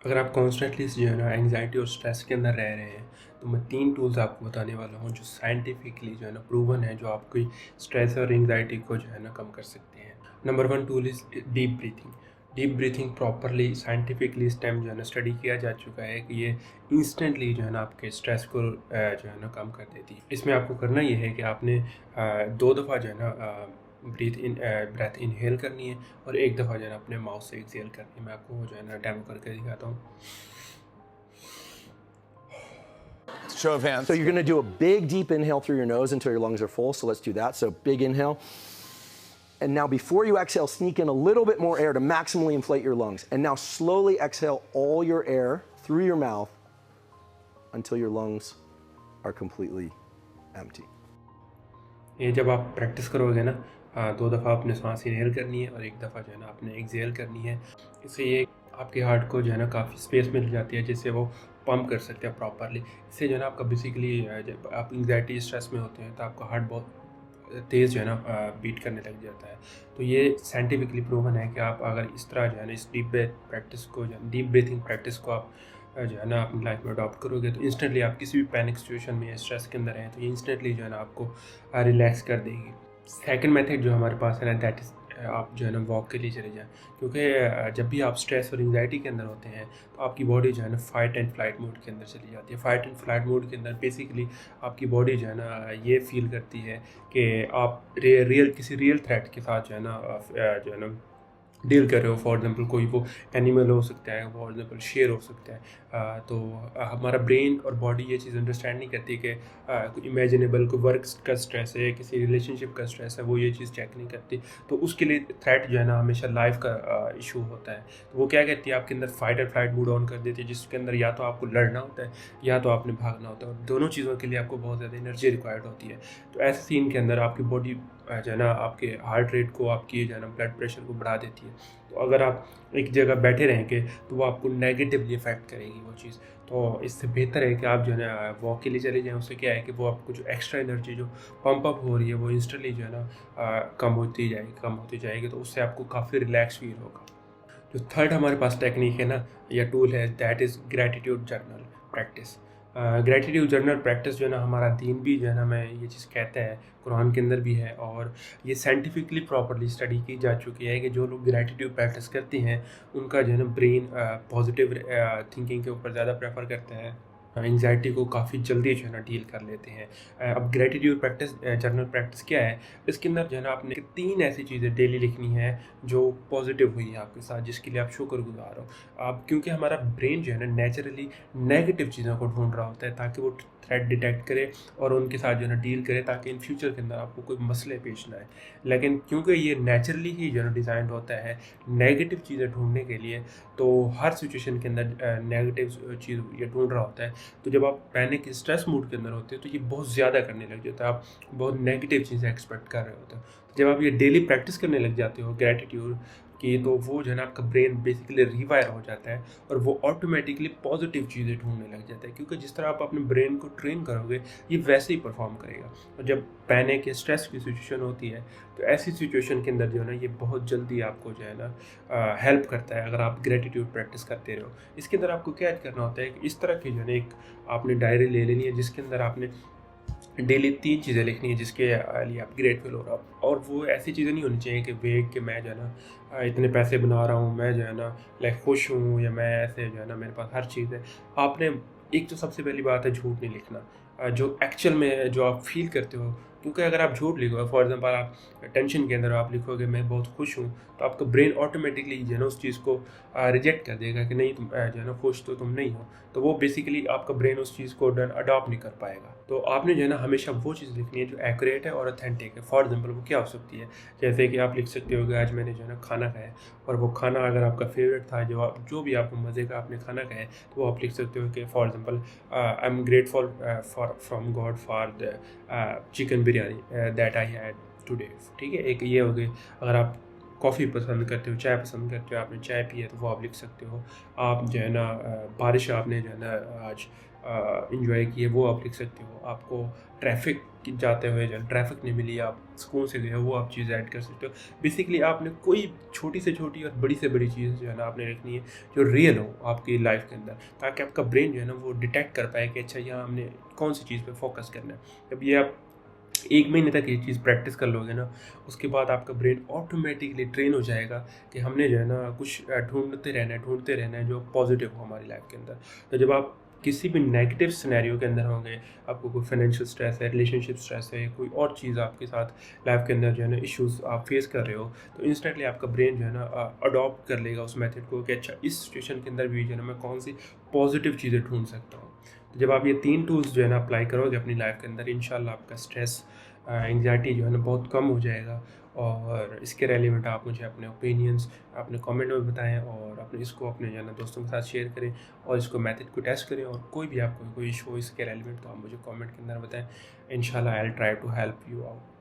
अगर आप कॉन्स्टेंटली जो है ना एंग्जाइटी और स्ट्रेस के अंदर रह रहे हैं, तो मैं 3 टूल्स आपको बताने वाला हूँ जो साइंटिफिकली जो है ना प्रूवन है, जो आपकी स्ट्रेस और एंग्जाइटी को जो है ना कम कर सकते हैं। Number 1 tool is deep breathing. Deep breathing properly scientifically इस टाइम जो है ना स्टडी किया जा चुका है कि ये इंस्टेंटली जो है ना आपके स्ट्रेस को जो है ना कम कर देती है। इसमें आपको करना ये है कि आपने 2 दफ़ा जो है ना ब्रेथ इनहेल करनी है और 1 दफ़ा जो है ना अपने माउथ से एक्सहेल करनी है। मैं आपको वो जो है ना डेमो करके दिखाता हूँ। Show of hands. So you're going to do a big deep inhale through your nose until your lungs are full. So let's do that. So big inhale. And now before you exhale, sneak in a little bit more air to maximally inflate your lungs. And now slowly exhale all your air through your mouth until your lungs are completely empty. ये जब आप practice करोगे ना 2 दफ़ा आपने सांस inhale करनी है और 1 दफ़ा जो है ना आपने एक्सहेल करनी है। इससे ये आपके हार्ट को जो है ना काफ़ी स्पेस मिल जाती है, जिससे वो पंप कर सकते हैं प्रॉपरली। इससे जो है ना आपका बेसिकली जब आप एंग्जाइटी स्ट्रेस में होते हैं तो आपका हार्ट बहुत तेज़ जो है ना बीट करने लग जाता है। तो ये साइंटिफिकली प्रूवन है कि आप अगर इस तरह जो है ना इस डीप ब्रीथिंग प्रैक्टिस को आप जो है ना अपनी लाइफ में अडॉप्ट करोगे, तो इंस्टेंटली आप किसी भी पैनिक सिचुएशन में या स्ट्रेस के अंदर हैं तो ये इंस्टेंटली जो है ना आपको रिलैक्स कर देगी। सेकंड मेथड जो हमारे पास है ना, दैट इज़ आप जो है ना वॉक के लिए चले जाएँ, क्योंकि जब भी आप स्ट्रेस और एंग्जाइटी के अंदर होते हैं तो आपकी बॉडी जो है ना फाइट एंड फ्लाइट मोड के अंदर चली जाती है। फाइट एंड फ्लाइट मोड के अंदर बेसिकली आपकी बॉडी जो है ना ये फील करती है कि आप किसी रियल थ्रेट के साथ जो है ना डील कर रहे हो। फॉर एग्जांपल कोई वो एनिमल हो सकता है, फॉर एग्जांपल शेर हो सकता है। तो हमारा ब्रेन और बॉडी ये चीज़ अंडरस्टैंड नहीं करती कि कोई इमेजिनेबल कोई वर्क का स्ट्रेस है, किसी रिलेशनशिप का स्ट्रेस है, वो ये चीज़ चेक नहीं करती। तो उसके लिए थ्रेट जो है ना हमेशा लाइफ का इशू होता है। तो वो क्या कहती है, आपके अंदर फाइट और फ्लाइट मूड ऑन कर देती है, जिसके अंदर या तो आपको लड़ना होता है या तो आपने भागना होता है, और दोनों चीज़ों के लिए आपको बहुत ज़्यादा एनर्जी रिक्वायर्ड होती है। तो ऐसे सीन के अंदर आपकी बॉडी जो है ना आपके हार्ट रेट को, आपकी जो है ना ब्लड प्रेशर को बढ़ा देती है। तो अगर आप एक जगह बैठे रहेंगे तो वो आपको नेगेटिवली इफ़ेक्ट करेगी वो चीज़। तो इससे बेहतर है कि आप जो है ना वॉक के लिए चले जाएँ। उससे क्या है कि वो आपको जो एक्स्ट्रा एनर्जी जो पंप अप हो रही है वो इंस्टेंटली जो है ना कम होती जाएगी। तो उससे आपको काफ़ी रिलैक्स फील होगा। जो थर्ड हमारे पास टेक्निक है ना या टूल है, that is gratitude journal practice. Gratitude journal practice जो है ना हमारा दीन भी जो है ना हमें ये चीज़ कहता है, कुरान के अंदर भी है, और ये साइंटिफिकली प्रॉपरली स्टडी की जा चुकी है कि जो लोग ग्रैटिट्यूड प्रैक्टिस करते हैं उनका जो है ना ब्रेन पॉजिटिव थिंकिंग के ऊपर ज़्यादा प्रेफर करता है, एंग्जाइटी को काफ़ी जल्दी जो है ना डील कर लेते हैं। अब ग्रैटिट्यूड प्रैक्टिस जर्नल प्रैक्टिस क्या है, इसके अंदर जो है ना आपने 3 ऐसी चीज़ें डेली लिखनी है जो पॉजिटिव हुई है आपके साथ, जिसके लिए आप शुक्रगुज़ार हो। अब क्योंकि हमारा ब्रेन जो है ना नेचुरली नेगेटिव चीज़ों को ढूंढ रहा होता है ताकि वो थ्रेट डिटेक्ट करे और उनके साथ जो है ना डील करे, ताकि इन फ्यूचर के अंदर आपको कोई मसले पेश ना आए। लेकिन क्योंकि ये नेचुरली ही जो है ना डिज़ाइन होता है नेगेटिव चीज़ें ढूंढने के लिए, तो हर सिचुएशन के अंदर नेगेटिव चीज़ ये ढूंढ रहा होता है। तो जब आप पैनिक स्ट्रेस मूड के अंदर होते हो तो ये बहुत ज़्यादा करने लग जाता है, आप बहुत नेगेटिव चीज़ें एक्सपेक्ट कर रहे होते हो। तो जब आप ये डेली प्रैक्टिस करने लग जाते हो ग्रैटिट्यूड की, तो वो जो है ना आपका ब्रेन बेसिकली रिवायर हो जाता है और वो ऑटोमेटिकली पॉजिटिव चीज़ें ढूंढने लग जाता है, क्योंकि जिस तरह आप अपने ब्रेन को ट्रेन करोगे ये वैसे ही परफॉर्म करेगा। और जब पैनिक या स्ट्रेस की सिचुएशन होती है तो ऐसी सिचुएशन के अंदर जो है ना ये बहुत जल्दी आपको जो है ना हेल्प करता है अगर आप ग्रैटिट्यूड प्रैक्टिस करते रहो। इसके अंदर आपको क्या करना होता है कि इस तरह की जो है ना एक आपने डायरी ले लेनी है, जिसके अंदर आपने डेली 3 चीज़ें लिखनी है जिसके लिए आप ग्रेटफुल हो रहे हो। और वो ऐसी चीज़ें नहीं होनी चाहिए कि वेग कि मैं जो है ना इतने पैसे बना रहा हूँ, मैं जो है ना लाइक खुश हूँ, या मैं ऐसे जो है ना मेरे पास हर चीज़ है। आपने एक तो सबसे पहली बात है झूठ नहीं लिखना। जो एक्चुअल में जो आप फील करते हो, क्योंकि अगर आप झूठ लिखोगे, फॉर एग्जांपल आप टेंशन के अंदर आप लिखोगे मैं बहुत खुश हूँ, तो आपका ब्रेन ऑटोमेटिकली जो है ना उस चीज़ को रिजेक्ट कर देगा कि नहीं तुम जो है ना खुश तो तुम नहीं हो। तो वो बेसिकली आपका ब्रेन उस चीज़ को अडॉप्ट नहीं कर पाएगा। तो आपने जो है ना हमेशा वो चीज़ लिखनी है जो एक्यूरेट है और ऑथेंटिक है। फॉर एग्जांपल वो क्या हो सकती है, जैसे कि आप लिख सकते हो कि आज मैंने जो है ना खाना खाया, और वो खाना अगर आपका फेवरेट था, जो भी आपको मज़े का आपने खाना खाया, तो वो आप लिख सकते हो कि for example I am grateful from God for the chicken biryani that I had today. ठीक है, एक ये हो गई। अगर आप कॉफ़ी पसंद करते हो, चाय पसंद करते हो, आपने चाय पी है तो वो आप लिख सकते हो। आप जो है ना बारिश आपने जो है ना आज इंजॉय की है, वो आप लिख सकते हो। आपको ट्रैफिक कि जाते हुए जो ट्रैफिक नहीं मिली, आप सुकून से गए हो, वो आप चीज़ ऐड कर सकते हो। बेसिकली आपने कोई छोटी से छोटी और बड़ी से बड़ी चीज़ जो है ना आपने रखनी है जो रियल हो आपकी लाइफ के अंदर, ताकि आपका ब्रेन जो है ना वो डिटेक्ट कर पाए कि अच्छा यहाँ हमने कौन सी चीज़ पे फोकस करना है। जब ये आप 1 महीने तक ये चीज़ प्रैक्टिस कर लोगे ना, उसके बाद आपका ब्रेन ऑटोमेटिकली ट्रेन हो जाएगा कि हमने जो है ना कुछ ढूँढते रहना है जो पॉजिटिव हो हमारी लाइफ के अंदर। तो जब आप किसी भी नेगेटिव सिनेरियो के अंदर होंगे, आपको कोई फाइनेंशियल स्ट्रेस है, रिलेशनशिप स्ट्रेस है, कोई और चीज़ आपके साथ लाइफ के अंदर जो है ना इश्यूज़ आप फेस कर रहे हो, तो इंस्टेंटली आपका ब्रेन जो है ना अडॉप्ट कर लेगा उस मेथड को कि अच्छा इस सिचुएशन के अंदर भी जो है ना मैं कौन सी पॉजिटिव चीज़ें ढूँढ सकता हूँ। तो जब आप ये 3 टूल्स जो है ना अप्लाई करोगे अपनी लाइफ के अंदर, इंशाल्लाह आपका स्ट्रेस एंग्जाइटी जो है ना बहुत कम हो जाएगा। और इसके रेलिवेंट आप मुझे अपने ओपिनियंस अपने कमेंट में बताएं, और अपने इसको अपने जो है ना दोस्तों के साथ शेयर करें, और इसको मेथड को टेस्ट करें। और कोई भी आपको कोई इशू हो इसके रेलिवेंट तो आप मुझे कमेंट के अंदर बताएं। इंशाल्लाह I will try to help you out.